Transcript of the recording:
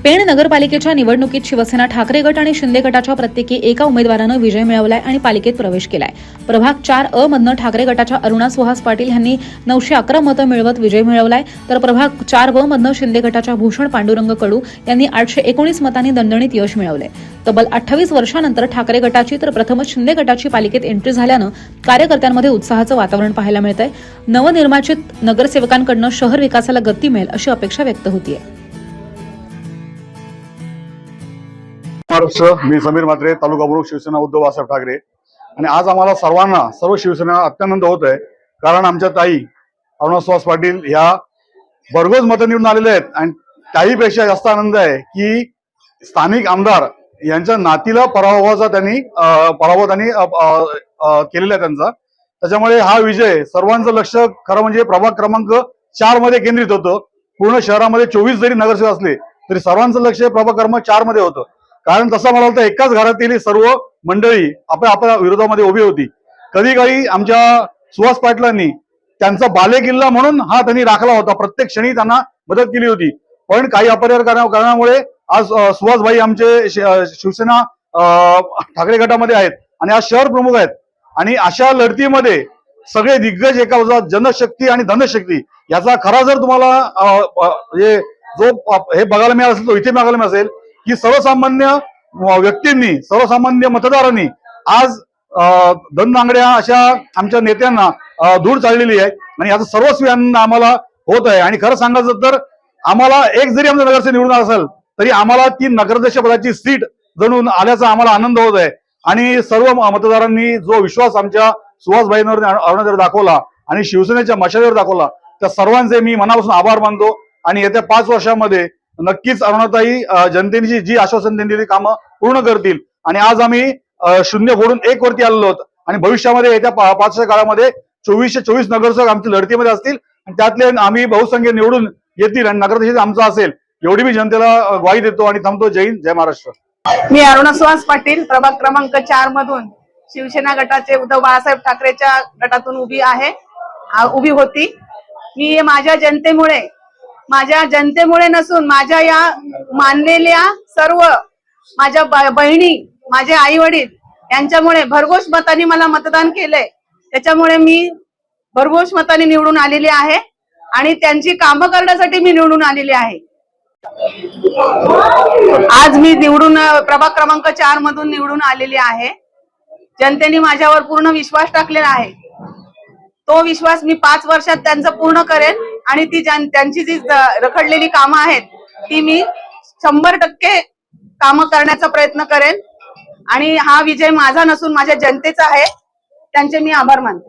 पेण नगरपालिकेच्या निवडणुकीत शिवसेना ठाकरे गट आणि शिंदे गटाच्या प्रत्येकी एका उमेदवारानं विजय मिळवलाय आणि पालिकेत प्रवेश केलाय। प्रभाग 4 मधनं ठाकरे गटाच्या अरुणा सुहास पाटील यांनी 911 मतं मिळवत विजय मिळवलाय, तर प्रभाग 4 मधनं शिंदे गटाच्या भूषण पांडुरंग कडू यांनी 819 मतांनी दणदणीत यश मिळवले। तब्बल 28 वर्षांनंतर ठाकरे गटाची तर प्रथमच शिंदे गटाची पालिकेत एंट्री झाल्यानं कार्यकर्त्यांमध्ये उत्साहाचं वातावरण पाहायला मिळतंय। नवनिर्वाचित नगरसेवकांकडून शहर विकासाला गती मिळेल अशी अपेक्षा व्यक्त होतीये। महाराष्ट्र, मी समीर म्हात्रे, तालुका प्रमुख शिवसेना उद्धव बाळासाहेब ठाकरे। आणि आज आम्हाला सर्वांना सर्व शिवसेना अत्यानंद होत आहे, कारण आमच्या ताई अरुणा सुहास पाटील ह्या भरघोस मतं निवडून आलेल्या आहेत। आणि त्याहीपेक्षा जास्त आनंद आहे की स्थानिक आमदार यांच्या नातीला पराभव त्यांनी केलेला आहे त्यांचा। त्याच्यामुळे हा विजय सर्वांचं लक्ष खरं म्हणजे प्रभाग क्रमांक 4 मध्ये केंद्रित होतं। पूर्ण शहरामध्ये 24 जरी नगरसेवक असले तरी सर्वांचं लक्ष प्रभाग क्रमांक 4 मध्ये होतं, कारण तसं मला वाटतं एकाच घरातील सर्व मंडळी आपल्या विरोधामध्ये उभी होती। कधी काही आमच्या सुहास पाटलांनी त्यांचा बालेकिल्ला म्हणून हा त्यांनी राखला होता, प्रत्येक क्षणी त्यांना मदत केली होती। पण काही अपरिहार कारणामुळे आज सुहासभाई आमचे शिवसेना ठाकरे गटामध्ये आहेत आणि आज शहर प्रमुख आहेत। आणि अशा लढतीमध्ये सगळे दिग्गज एका बाजूला जनशक्ती आणि धनशक्ती याचा खरा जर तुम्हाला जो हे बघायला मिळाला असेल तो इथे बघायला मिळाला असेल की सर्वसामान्य व्यक्तींनी, सर्वसामान्य मतदारांनी आज धननांगड्या अशा आमच्या नेत्यांना दूर चाललेली आहे आणि याचं सर्वस्वी आनंद आम्हाला होत आहे। आणि खरं सांगायचं तर आम्हाला एक जरी आमचा नगरसेवक निवडून असेल तरी आम्हाला ती नगराध्यक्ष पदाची सीट जणून आल्याचा आम्हाला आनंद होत आहे। आणि सर्व मतदारांनी जो विश्वास आमच्या सुहासभाईंवर अरुणावर दाखवला आणि शिवसेनेच्या मशालीवर दाखवला, त्या सर्वांचे मी मनापासून आभार मानतो। आणि येत्या 5 वर्षांमध्ये नक्कीच अरुणाताई जनतेची जी आश्वासन दिलेली कामं पूर्ण करतील। आणि आज आम्ही 0 फोडून 1 वरती आलेलो आहोत आणि भविष्यामध्ये येत्या 5 वर्षाच्या काळामध्ये 2424 नगरसेवक आमच्या लढतीमध्ये असतील आणि त्यातले आम्ही बहुसंख्य निवडून येतील आणि नगराध्यक्ष आमचा असेल एवढी मी जनतेला ग्वाही देतो आणि थांबतो। जय हिंद, जय महाराष्ट्र। मी अरुणा सुहास पाटील, प्रभाग क्रमांक 4 मधून शिवसेना गटाचे उद्धव बाळासाहेब ठाकरेच्या गटातून उभी होती। मी माझ्या जनतेमुळे नसून माझ्या या मानलेल्या सर्व माझ्या बहिणी, माझे आई वडील यांच्यामुळे भरघोस मतांनी मला मतदान केलंय। त्याच्यामुळे मी भरघोस मतांनी निवडून आलेली आहे आणि त्यांची कामं करण्यासाठी मी निवडून आलेली आहे। आज मी प्रभाग क्रमांक 4 मधून निवडून आलेली आहे। जनतेने माझ्यावर पूर्ण विश्वास टाकलेला आहे। तो विश्वास मी 5 वर्षात त्यांचा पूर्ण करेन आणि त्यांची जी रखडलेली कामं आहेत ती मी 100% कामं करण्याचा प्रयत्न करेन। आणि हा विजय माझा नसून माझ्या जनतेचा आहे, त्यांचे मी आभार मानते।